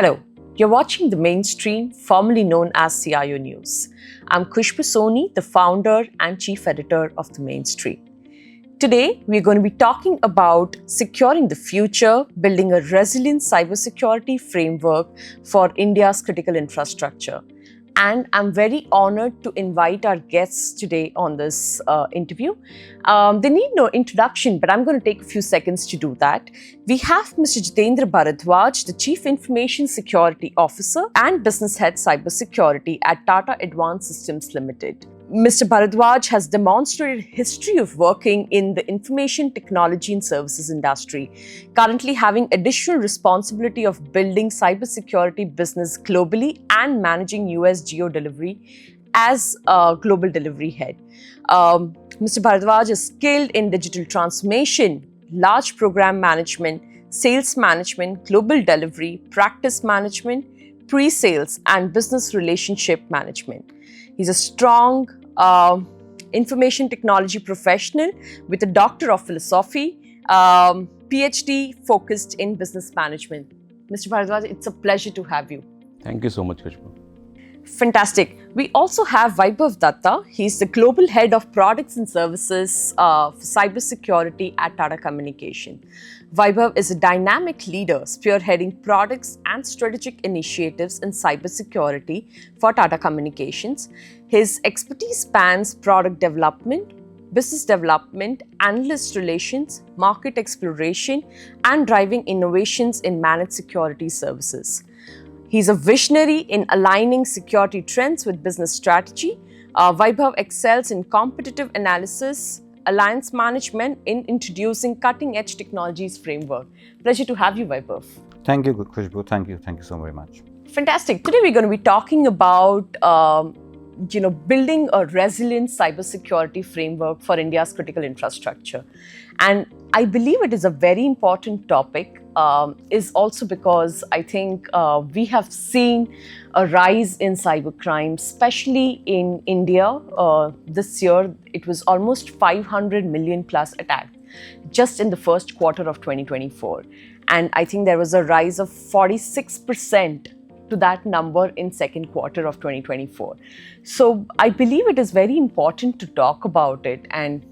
Hello, you're watching The Mainstream, formerly known as CIO News. I'm Khushbu Soni, the founder and chief editor of The Mainstream. Today, we're going to be talking about securing the future, building a resilient cybersecurity framework for India's critical infrastructure. And I'm very honored to invite our guests today on this interview. They need no introduction, but I'm going to take a few seconds to do that. We have Mr. Jitendra Bharadwaj, the Chief Information Security Officer and Business Head Cybersecurity at Tata Advanced Systems Limited. Mr. Bharadwaj has demonstrated history of working in the information technology and services industry, currently having additional responsibility of building cybersecurity business globally and managing US geo delivery as a global delivery head. Mr. Bharadwaj is skilled in digital transformation, large program management, sales management, global delivery, practice management, pre-sales, and business relationship management. He's a strong information technology professional with a Doctor of Philosophy, PhD focused in business management. Mr. Bharadwaj, it's a pleasure to have you. Thank you so much, Khushbu. Fantastic. We also have Vaibhav Dutta. He's the Global Head of Products and Services for Cybersecurity at Tata Communication. Vaibhav is a dynamic leader spearheading products and strategic initiatives in cybersecurity for Tata Communications. His expertise spans product development, business development, analyst relations, market exploration, and driving innovations in managed security services. He's a visionary in aligning security trends with business strategy. Vaibhav excels in competitive analysis, alliance management, in introducing cutting-edge technologies framework. Pleasure to have you, Vaibhav. Thank you, Khushbu. Thank you so very much. Fantastic. Today we're going to be talking about building a resilient cybersecurity framework for India's critical infrastructure. And I believe it is a very important topic, is also because I think we have seen a rise in cybercrime, especially in India. This year, it was almost 500 million plus attacks just in the first quarter of 2024. And I think there was a rise of 46% to that number in second quarter of 2024. So I believe it is very important to talk about it, and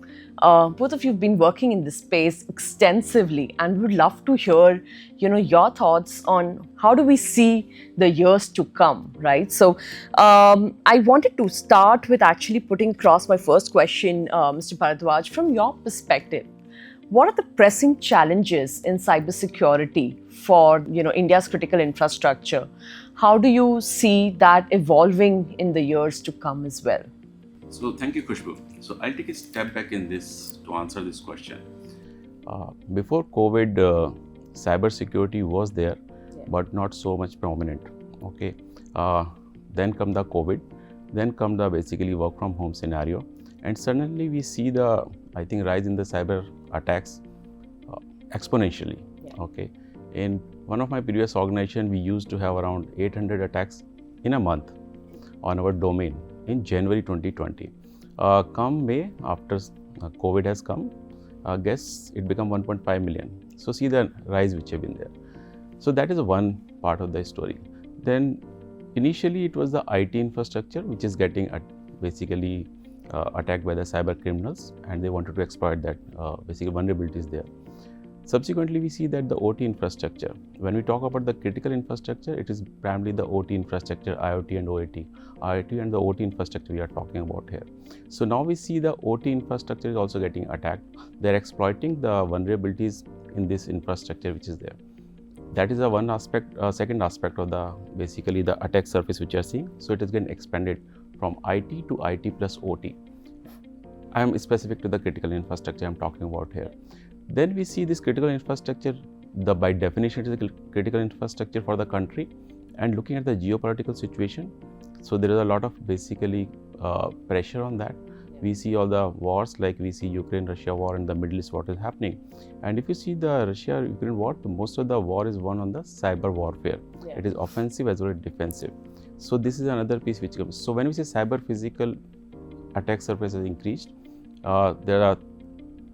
both of you have been working in this space extensively, and would love to hear your thoughts on how do we see the years to come, right? So I wanted to start with actually putting across my first question, Mr. Bharadwaj, from your perspective. What are the pressing challenges in cybersecurity for India's critical infrastructure? How do you see that evolving in the years to come as well? So thank you, Khushbu. So I'll take a step back in this to answer this question. Before COVID, cybersecurity was there, but not so much prominent. Okay. Then come the COVID, then come the basically work from home scenario, and suddenly we see the rise in the cyber attacks exponentially. Okay. In one of my previous organizations, we used to have around 800 attacks in a month on our domain in January 2020. Come May, after COVID has come, I guess it became 1.5 million. So see the rise which have been there. So that is one part of the story. Then initially it was the IT infrastructure which is getting basically attacked by the cyber criminals, and they wanted to exploit that basically vulnerabilities there. Subsequently, we see that the OT infrastructure, when we talk about the critical infrastructure, it is primarily the OT infrastructure, IoT and OAT. IoT and the OT infrastructure we are talking about here. So now we see the OT infrastructure is also getting attacked. They're exploiting the vulnerabilities in this infrastructure which is there. That is the one aspect. Second aspect of the basically the attack surface which you are seeing. So it is getting expanded from IT to IT plus OT. I am specific to the critical infrastructure I'm talking about here. Then we see this critical infrastructure, by definition it is a critical infrastructure for the country, and looking at the geopolitical situation, so there is a lot of basically pressure on that. We see all the wars, like we see Ukraine-Russia war and the Middle East, what is happening. And if you see the Russia-Ukraine war, most of the war is won on the cyber warfare. Yeah. It is offensive as well as defensive. So this is another piece which comes. So when we say cyber physical attack surface has increased, there are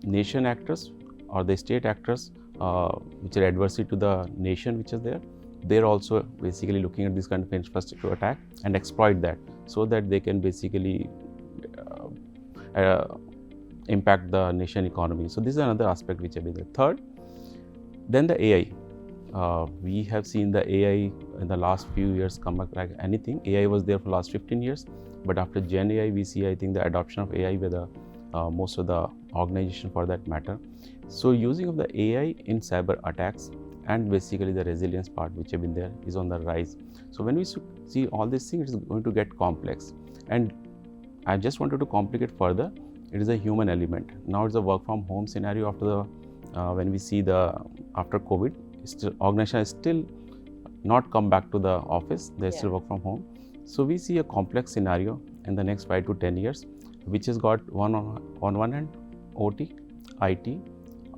nation actors or the state actors which are adversary to the nation which is there. they're also basically looking at this kind of infrastructure attack and exploit that so that they can basically impact the nation economy. So this is another aspect which have been there. Third, then the AI. We have seen the AI in the last few years come back like anything. AI was there for the last 15 years, but after Gen AI, we see, I think, the adoption of AI with most of the organization for that matter. So using of the AI in cyber attacks and basically the resilience part which have been there is on the rise. So when we see all these things, it's going to get complex. And I just wanted to complicate further. It is a human element. Now it's a work from home scenario after the when we see the after COVID. Still, organization has still not come back to the office. They still work from home. So we see a complex scenario in the next 5 to 10 years, which has got on one hand OT, IT,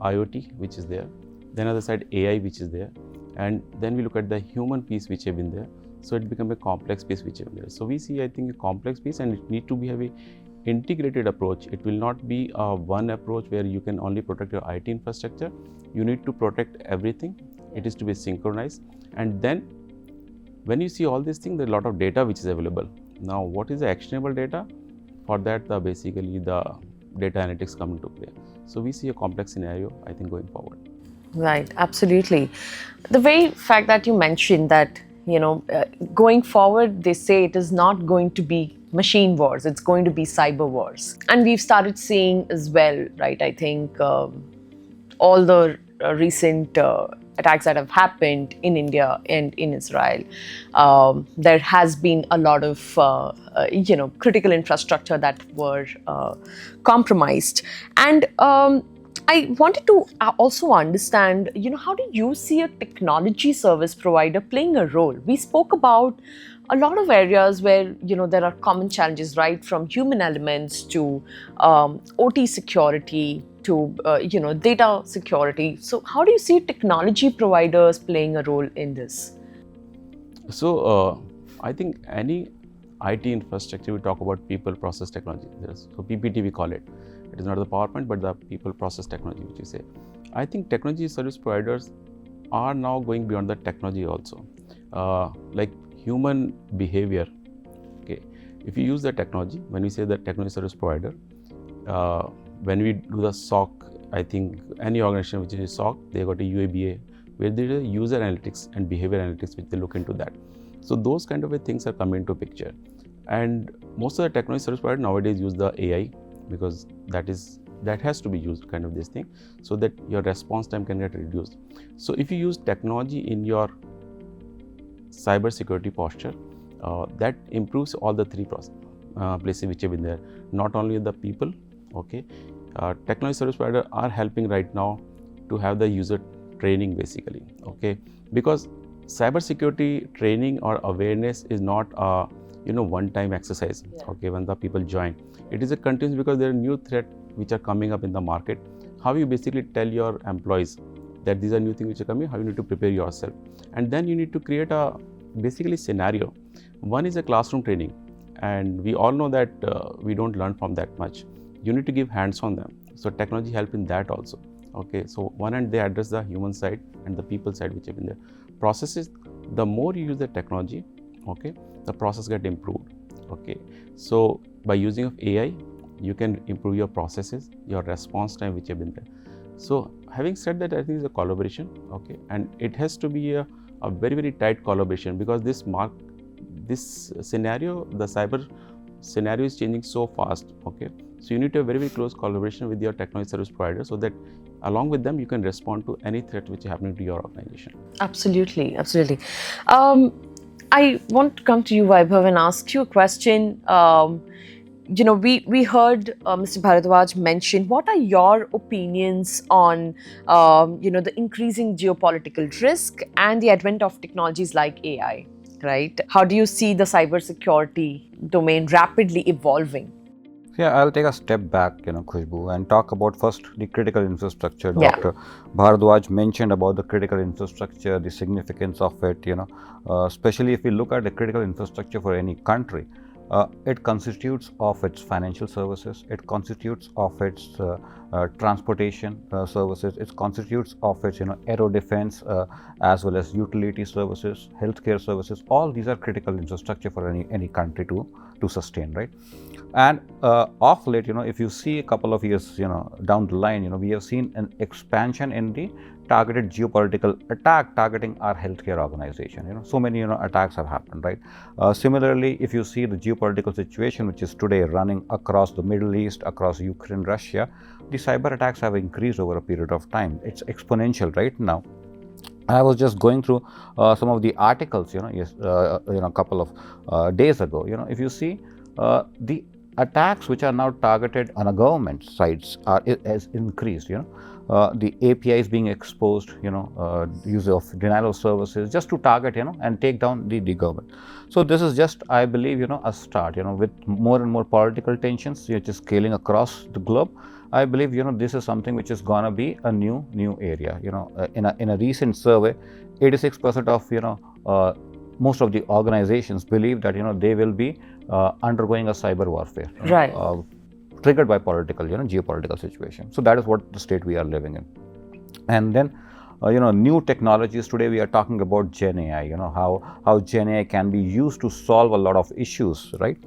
IoT, which is there. Then other side AI, which is there, and then we look at the human piece which have been there. So it becomes a complex piece which have been there. So we see, I think, a complex piece, and it need to be have a integrated approach. It will not be a one approach where you can only protect your IT infrastructure. You need to protect everything. It is to be synchronized, and then when you see all these things, there is a lot of data which is available. Now, what is the actionable data? For that, basically the data analytics come into play. So we see a complex scenario, I think, going forward. Right, absolutely. The very fact that you mentioned that, going forward, they say it is not going to be machine wars, it's going to be cyber wars. And we've started seeing as well, right, I think all the recent attacks that have happened in India and in Israel, there has been a lot of, critical infrastructure that were compromised. And I wanted to also understand, how do you see a technology service provider playing a role? We spoke about a lot of areas where, there are common challenges, right, from human elements to OT security to, data security. So how do you see technology providers playing a role in this? So I think any IT infrastructure, we talk about people, process, technology. So PPT we call it. It is not the PowerPoint, but the people, process, technology, which you say. I think technology service providers are now going beyond the technology also. Like human behavior. Okay, if you use the technology, when we say the technology service provider, when we do the SOC, I think any organization which is SOC, they got a UABA, where there is user analytics and behavior analytics, which they look into that. So those kind of things are coming into picture. And most of the technology service providers nowadays use the AI, because that has to be used, kind of this thing, so that your response time can get reduced. So if you use technology in your cybersecurity posture, that improves all the three places which have been there. Not only the people, okay, technology service providers are helping right now to have the user training basically, okay, because cybersecurity training or awareness is not a one-time exercise, okay, when the people join. It is a continuous, because there are new threats which are coming up in the market. How you basically tell your employees that these are new things which are coming, how you need to prepare yourself. And then you need to create a basically scenario. One is a classroom training, and we all know that we don't learn from that much. You need to give hands on them. So technology help in that also. Okay, so one hand they address the human side and the people side which have been there. Processes, the more you use the technology, okay, the process get improved. Okay, so by using of AI, you can improve your processes, your response time which have been there. So having said that, I think it's a collaboration, okay, and it has to be a very, very tight collaboration, because this scenario, the cyber scenario is changing so fast, okay. So you need to have very, very close collaboration with your technology service provider, so that along with them you can respond to any threat which is happening to your organization. Absolutely, absolutely. I want to come to you, Vaibhav, and ask you a question. We heard Mr. Bharadwaj mention. What are your opinions on the increasing geopolitical risk and the advent of technologies like AI? Right? How do you see the cybersecurity domain rapidly evolving? Yeah, I'll take a step back, Khushbu, and talk about first the critical infrastructure. Dr. Bharadwaj mentioned about the critical infrastructure, the significance of it, especially if we look at the critical infrastructure for any country. It constitutes of its financial services, it constitutes of its transportation services, it constitutes of its aero defense as well as utility services, healthcare services. All these are critical infrastructure for any country to sustain, right? And of late, if you see a couple of years, down the line, we have seen an expansion in the targeted geopolitical attack targeting our healthcare organization. So many, attacks have happened, right? Similarly, if you see the geopolitical situation, which is today running across the Middle East, across Ukraine, Russia, the cyber attacks have increased over a period of time. It's exponential right now. I was just going through some of the articles, a couple of days ago. If you see the attacks which are now targeted on a government sites has increased. The APIs being exposed, use of denial of services just to target, and take down the government. So this is just, I believe, a start. With more and more political tensions, which is scaling across the globe. I believe this is something which is gonna be a new area. In a recent survey, 86% of most of the organizations believe that they will be undergoing a cyber warfare, Right. Triggered by political, geopolitical situation. So that is what the state we are living in. And then new technologies. Today we are talking about Gen AI. How Gen AI can be used to solve a lot of issues, right?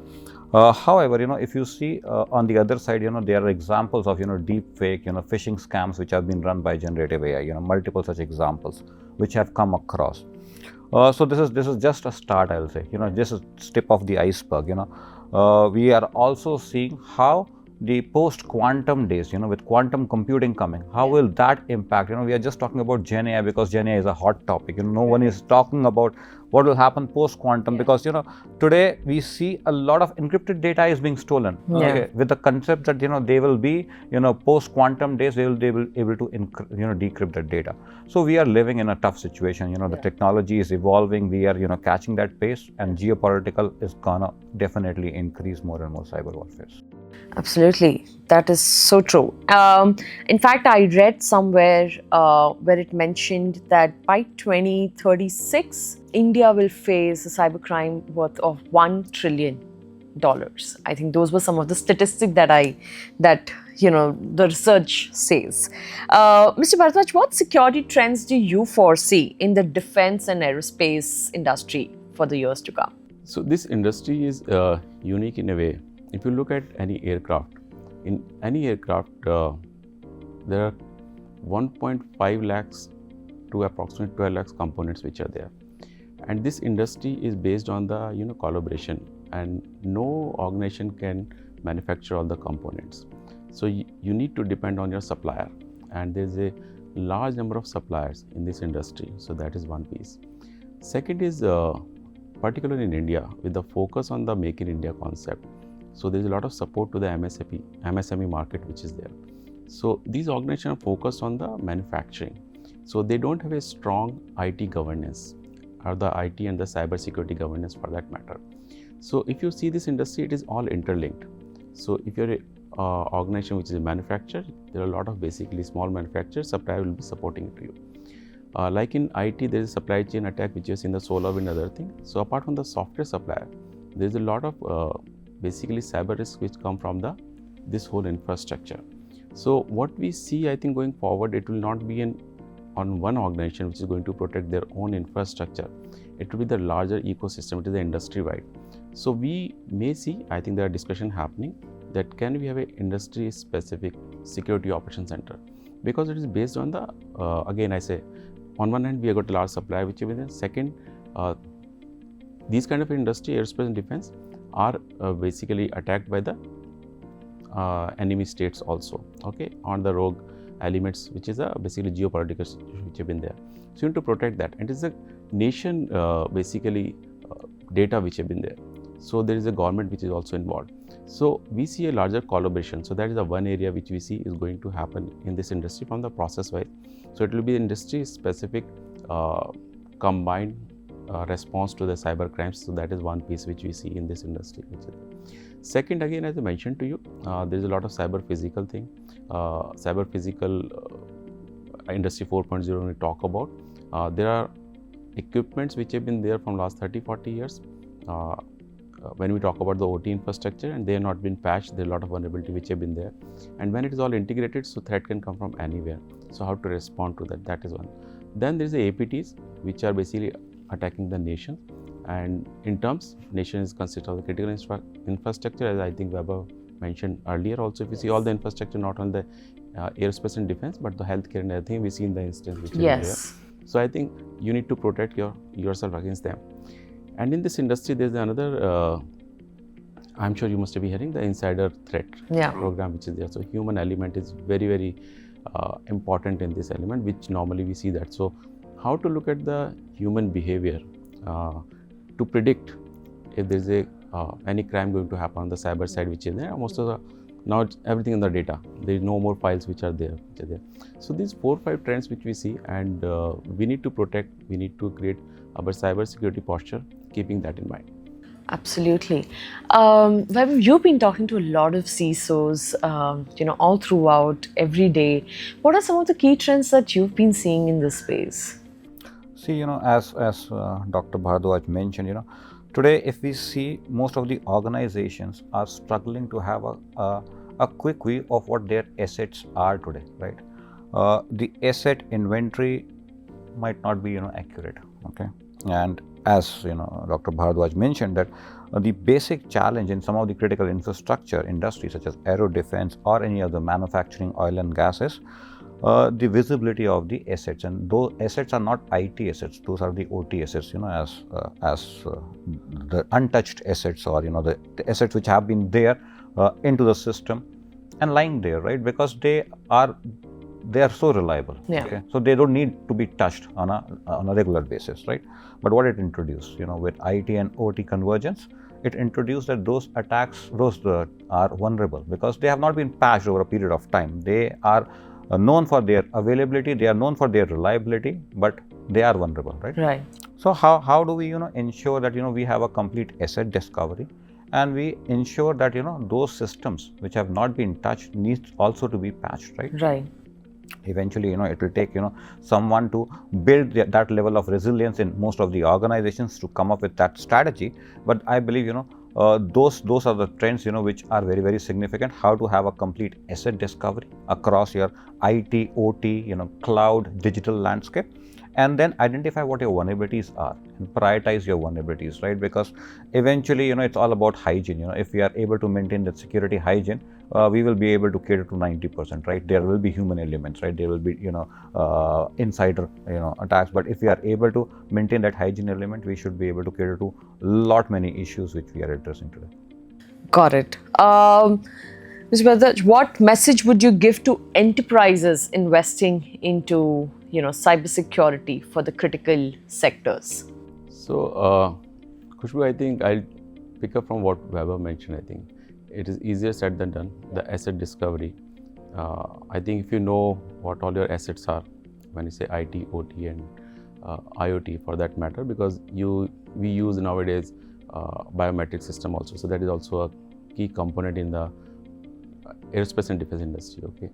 However, if you see on the other side, there are examples of deep fake, phishing scams which have been run by generative AI. Multiple such examples which have come across. So this is just a start, I'll say. This is tip of the iceberg. We are also seeing how the post-quantum days, with quantum computing coming, how will that impact? We are just talking about Gen AI because Gen AI is a hot topic. No one is talking about what will happen post-quantum because, today we see a lot of encrypted data is being stolen. Okay, with the concept that, they will be, post-quantum days, they will be able to, decrypt that data. So we are living in a tough situation. The technology is evolving. We are, catching that pace, and geopolitical is gonna definitely increase more and more cyber warfare. Absolutely. That is so true. In fact, I read somewhere where it mentioned that by 2036, India will face a cybercrime worth of $1 trillion. I think those were some of the statistics that the research says. Mr. Bharadwaj, what security trends do you foresee in the defense and aerospace industry for the years to come? So this industry is unique in a way. If you look at any aircraft, in any aircraft, there are 1.5 lakhs to approximately 12 lakhs components which are there. And this industry is based on the collaboration, and no organization can manufacture all the components. So you need to depend on your supplier, and there's a large number of suppliers in this industry. So that is one piece. Second is particularly in India, with the focus on the Make in India concept. So there's a lot of support to the MSME market which is there. So these organizations are focused on the manufacturing. So they don't have a strong IT governance, or the IT and the cybersecurity governance for that matter. So if you see this industry, it is all interlinked. So if you're an organization which is a manufacturer, there are a lot of basically small manufacturers, supplier will be supporting it to you. Like in IT, there is a supply chain attack which is in the SolarWinds and other thing. So apart from the software supplier, there is a lot of basically cyber risks which come from this whole infrastructure. So what we see, I think going forward, it will not be on one organization which is going to protect their own infrastructure. It will be the larger ecosystem, it is the industry-wide. So we may see, I think there are discussions happening, that can we have an industry-specific security operations center? Because it is based on the, again I say, on one hand we have got a large supplier which is within. Second, these kind of industry, aerospace and defense, are basically attacked by the enemy states also, okay, on the rogue elements, which is basically geopolitical situation which have been there. So you need to protect that, and it is a nation basically data which have been there. So there is a government which is also involved. So we see a larger collaboration. So that is the one area which we see is going to happen in this industry from the process wise. So it will be industry specific combined response to the cyber crimes. So that is one piece which we see in this industry. Second, again, as I mentioned to you, there is a lot of cyber physical thing. Cyber physical industry 4.0 when we talk about. There are equipments which have been there from last 30-40 years. when we talk about the OT infrastructure and they have not been patched, there are a lot of vulnerability which have been there. And when it is all integrated, so threat can come from anywhere. So how to respond to that, that is one. Then there is the APTs, which are basically attacking the nation. And in terms, nation is considered of the critical infrastructure, as I think Vaibhav mentioned earlier. Also, if you see all the infrastructure, not on the aerospace and defense, but the healthcare and everything, we see in the instance which is there. So I think you need to protect yourself against them. And in this industry, there's another, I'm sure you must be hearing, the insider threat program which is there. So human element is very, very important in this element, which normally we see that. So how to look at the human behavior to predict if there's any crime going to happen on the cyber side, which is there. Most of the, now it's everything in the data. There is no more files which are there. So these 4 or 5 trends which we see, and we need to protect, we need to create our cyber security posture, keeping that in mind. Absolutely. Vaibhav, you've been talking to a lot of CISOs, all throughout, every day. What are some of the key trends that you've been seeing in this space? See, as Dr. Bhardwaj mentioned, today if we see, most of the organizations are struggling to have a quick view of what their assets are today, right? The asset inventory might not be, accurate, okay? And as Dr. Bhardwaj mentioned, that the basic challenge in some of the critical infrastructure industries such as aero defense or any other manufacturing, oil and gas is the visibility of the assets, and those assets are not IT assets; those are the OT assets. As the untouched assets, or the assets which have been there into the system and lying there, right? Because they are so reliable. Okay? So they don't need to be touched on a regular basis, right? But what it introduced, with IT and OT convergence, it introduced that those attacks, are vulnerable because they have not been patched over a period of time. They are known for their availability, they are known for their reliability, but they are vulnerable, right? Right. So how do we ensure that we have a complete asset discovery, and we ensure that those systems which have not been touched needs also to be patched, right? Right. Eventually, it will take someone to build that level of resilience in most of the organizations to come up with that strategy. But I believe those are the trends which are very, very significant. How to have a complete asset discovery across your IT, OT, cloud, digital landscape, and then identify what your vulnerabilities are and prioritize your vulnerabilities, right? Because eventually, it's all about hygiene. If we are able to maintain that security hygiene, we will be able to cater to 90%, right? There will be human elements, right? There will be, insider, attacks. But if we are able to maintain that hygiene element, we should be able to cater to lot many issues which we are addressing today. Got it. Mr. Bharadwaj, what message would you give to enterprises investing into, cybersecurity for the critical sectors? So, Khushbu, I think I'll pick up from what Vaibhav mentioned. I think it is easier said than done, the asset discovery. I think if you know what all your assets are, when you say IT, OT and IoT for that matter, because we use nowadays biometric system also. So that is also a key component in the aerospace and defense industry, okay?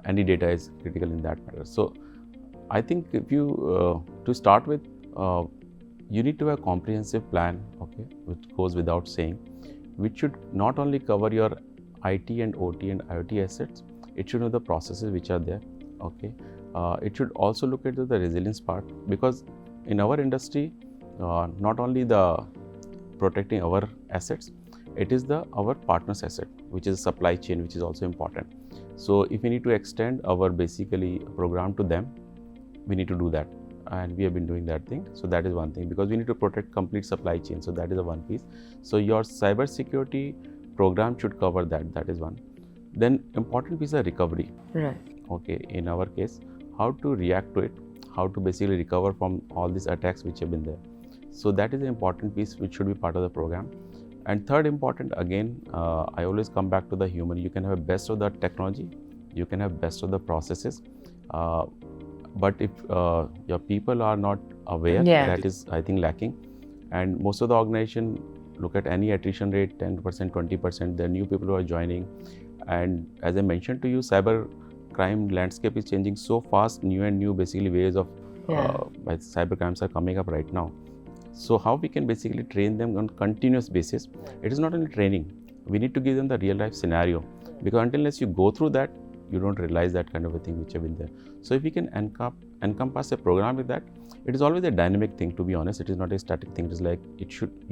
Any data is critical in that matter. So I think if you, to start with, you need to have a comprehensive plan, okay, which goes without saying, which should not only cover your IT and OT and IoT assets, it should know the processes which are there, okay. It should also look at the resilience part, because in our industry, not only the protecting our assets, it is our partner's asset, which is supply chain, which is also important. So if we need to extend our basically program to them, we need to do that, and we have been doing that thing. So that is one thing, because we need to protect complete supply chain. So that is the one piece. So your cyber security program should cover that. That is one. Then important piece is recovery. Right. Okay. In our case, how to react to it, how to basically recover from all these attacks which have been there. So that is an important piece which should be part of the program. And third important, again, I always come back to the human. You can have best of the technology, you can have best of the processes, but if your people are not aware, that is, I think, lacking. And most of the organization look at any attrition rate, 10%, 20%, the new people who are joining. And as I mentioned to you, cyber crime landscape is changing so fast, new basically ways of cyber crimes are coming up right now. So how we can basically train them on continuous basis? It is not only training. We need to give them the real life scenario, because unless you go through that, you don't realize that kind of a thing which have been there. So if we can encompass a program with that, it is always a dynamic thing, to be honest. It is not a static thing. It is like you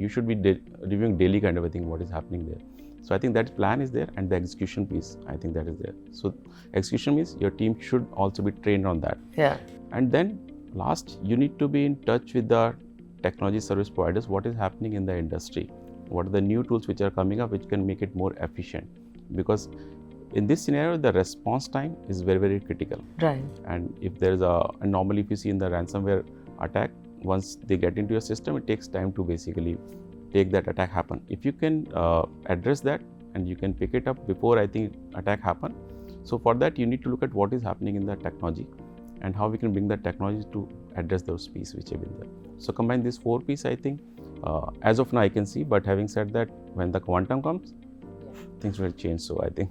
should be reviewing daily kind of a thing what is happening there. So I think that plan is there, and the execution piece, I think that is there. So execution means your team should also be trained on that. Yeah. And then last, you need to be in touch with the technology service providers, what is happening in the industry, what are the new tools which are coming up which can make it more efficient, because in this scenario the response time is very, very critical. Right. And if there is and normally if you see in the ransomware attack, once they get into your system, it takes time to basically take that attack happen. If you can address that and you can pick it up before I think attack happen, so for that you need to look at what is happening in the technology and how we can bring that technology to address those pieces which have been there. So combine these 4 pieces, I think as of now I can see, but having said that, when the quantum comes, things will change. So I think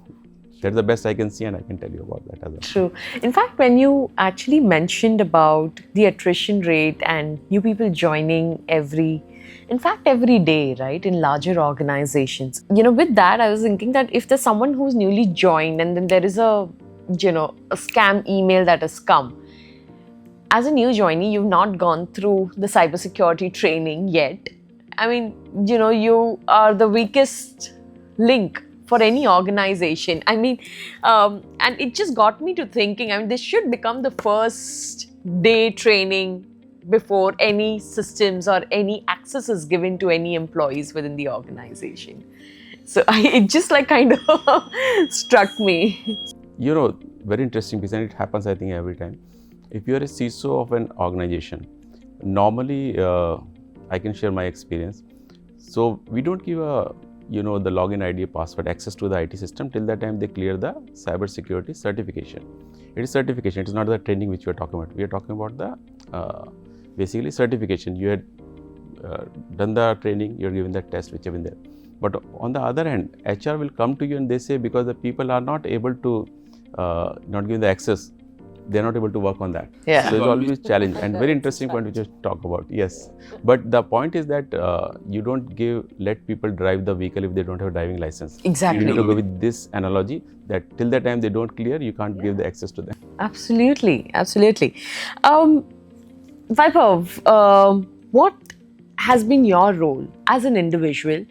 that's the best I can see, and I can tell you about that as well. True. In fact, when you actually mentioned about the attrition rate and new people joining every day, right, in larger organizations, with that, I was thinking that if there's someone who's newly joined and then there is a scam email that has come, as a new joinee, you've not gone through the cybersecurity training yet. I mean, you are the weakest link for any organization. I mean, and it just got me to thinking, I mean, this should become the first day training before any systems or any access is given to any employees within the organization. So it just like kind of struck me. Very interesting piece, and it happens, I think, every time. If you are a CISO of an organization, normally I can share my experience. So we don't give the login ID, password, access to the IT system till the time they clear the cybersecurity certification. It is certification. It is not the training which we are talking about. We are talking about the basically certification. You had done the training, you are given the test which have been there. But on the other hand, HR will come to you and they say, because the people are not able to not give the access, they are not able to work on that. Yeah. So there's always challenge, and very interesting point which you talk about. Yes, but the point is that you don't let people drive the vehicle if they don't have a driving license. Exactly. You need to go with this analogy that till the time they don't clear, you can't give the access to them. Absolutely, absolutely. Vaibhav, what has been your role as an individual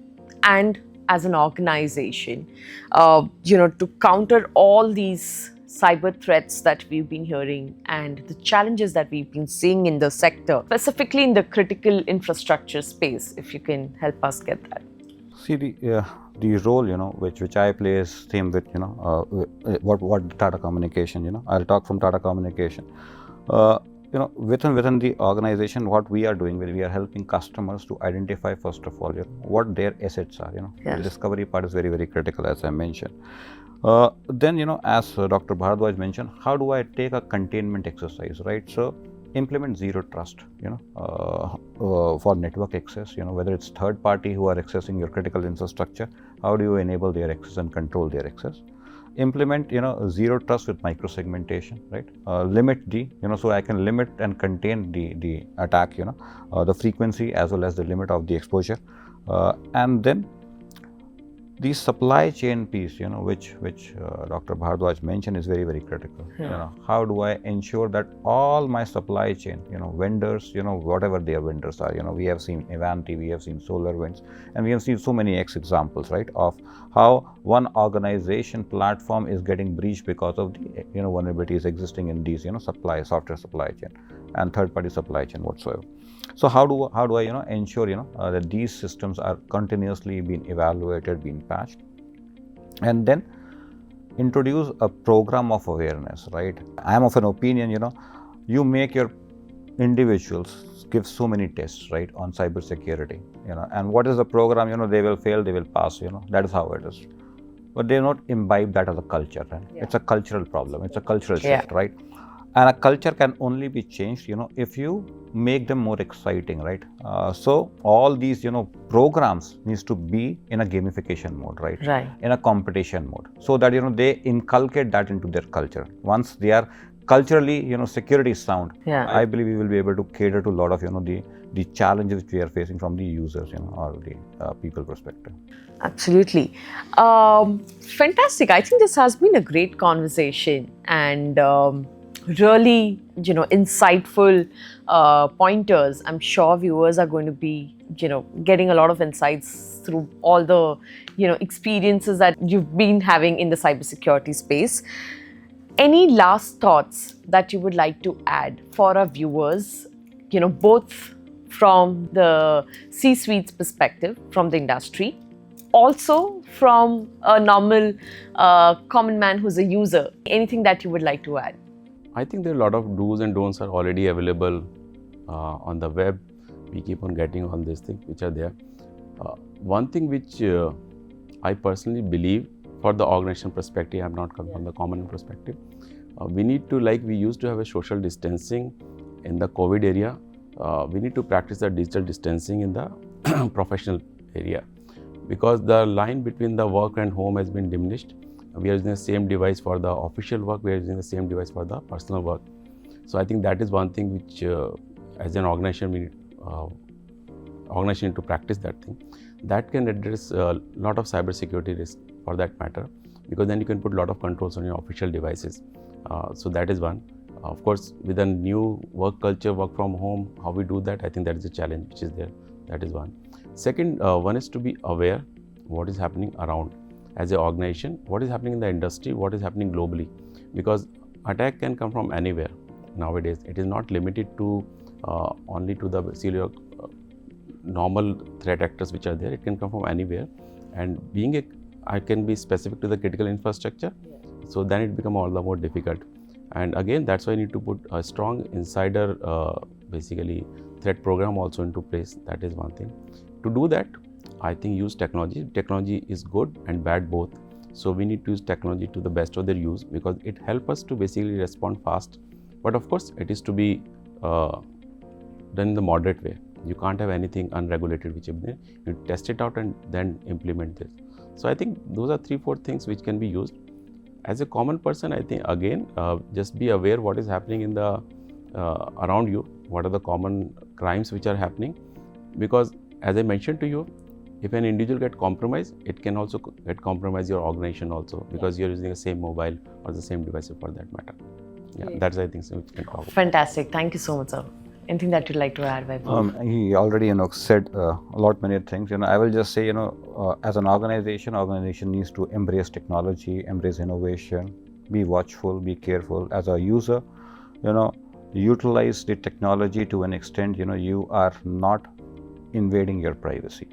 and as an organization, to counter all these cyber threats that we've been hearing and the challenges that we've been seeing in the sector, specifically in the critical infrastructure space, if you can help us get that? See, the role, which I play is same with, what Tata Communication, I'll talk from Tata Communication. Within the organization, what we are doing, we are helping customers to identify, first of all, what their assets are. Yes. The discovery part is very, very critical, as I mentioned. Then, as Dr. Bharadwaj mentioned, how do I take a containment exercise, right? So implement zero trust, for network access, whether it's third party who are accessing your critical infrastructure, how do you enable their access and control their access? Implement, zero trust with micro-segmentation, right? Limit so I can limit and contain the attack, the frequency as well as the limit of the exposure. And then the supply chain piece, which Dr. Bharadwaj mentioned, is very, very critical. Yeah. How do I ensure that all my supply chain, vendors, whatever their vendors are, we have seen Avanti, we have seen SolarWinds, and we have seen so many examples, right, of how one organization platform is getting breached because of the vulnerabilities existing in these software supply chain and third-party supply chain whatsoever. So how do I ensure that these systems are continuously being evaluated, being patched, and then introduce a program of awareness, right? I am of an opinion, you make your individuals give so many tests, right, on cybersecurity, and what is the program? They will fail, they will pass, that is how it is. But they not imbibe that as a culture, right? Yeah. It's a cultural problem. It's a cultural shift, right? And a culture can only be changed, if you make them more exciting, right? So all these, programs needs to be in a gamification mode, right? Right. In a competition mode, so that they inculcate that into their culture. Once they are culturally, security is sound. Yeah. I believe we will be able to cater to a lot of, the challenges which we are facing from the users, or the people perspective. Absolutely. Fantastic. I think this has been a great conversation and really, insightful pointers. I'm sure viewers are going to be, getting a lot of insights through all the, experiences that you've been having in the cybersecurity space. Any last thoughts that you would like to add for our viewers, both from the C-suite's perspective, from the industry, also from a normal common man who's a user? Anything that you would like to add? I think there are a lot of do's and don'ts are already available on the web. We keep on getting all these things which are there. One thing which I personally believe, for the organization perspective, I'm not coming from the common perspective, we need to, like we used to have a social distancing in the COVID area, we need to practice the digital distancing in the professional area, because the line between the work and home has been diminished. We are using the same device for the official work, we are using the same device for the personal work. So I think that is one thing which as an organization we need to practice that thing. That can address a lot of cybersecurity risk for that matter, because then you can put a lot of controls on your official devices. So that is one. Of course, with a new work culture, work from home, how we do that, I think that is a challenge which is there. That is one. Second, one is to be aware what is happening around as an organization, what is happening in the industry, what is happening globally, because attack can come from anywhere nowadays. It is not limited to only to the normal threat actors which are there. It can come from anywhere, and I can be specific to the critical infrastructure, so then it becomes all the more difficult. And again, that's why I need to put a strong insider basically threat program also into place. That is one thing. To do that, I think use technology. Technology is good and bad both. So we need to use technology to the best of their use, because it helps us to basically respond fast. But of course, it is to be done in the moderate way. You can't have anything unregulated which is there. You test it out and then implement this. So I think those are 3-4 things which can be used. As a common person, I think again, just be aware what is happening in the around you, what are the common crimes which are happening, because as I mentioned to you, if an individual get compromised, it can also get compromise your organization also, because you're using the same mobile or the same device for that matter. Yeah, that's I think so which can talk. Fantastic. Thank you so much, sir. Anything that you'd like to add, Vaibhav? He already, said a lot many things. I will just say, as an organization needs to embrace technology, embrace innovation, be watchful, be careful. As a user, utilize the technology to an extent, you are not invading your privacy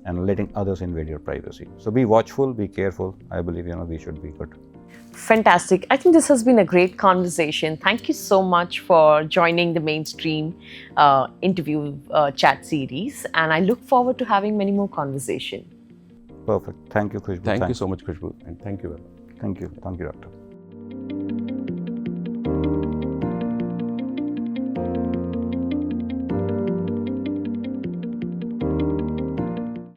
and letting others invade your privacy. So be watchful, be careful. I believe, we should be good. Fantastic. I think this has been a great conversation. Thank you so much for joining the Mainstream interview chat series, and I look forward to having many more conversations. Perfect. Thank you, Khushbu. Thank you so much, Khushbu, and thank you. Thank you, Doctor.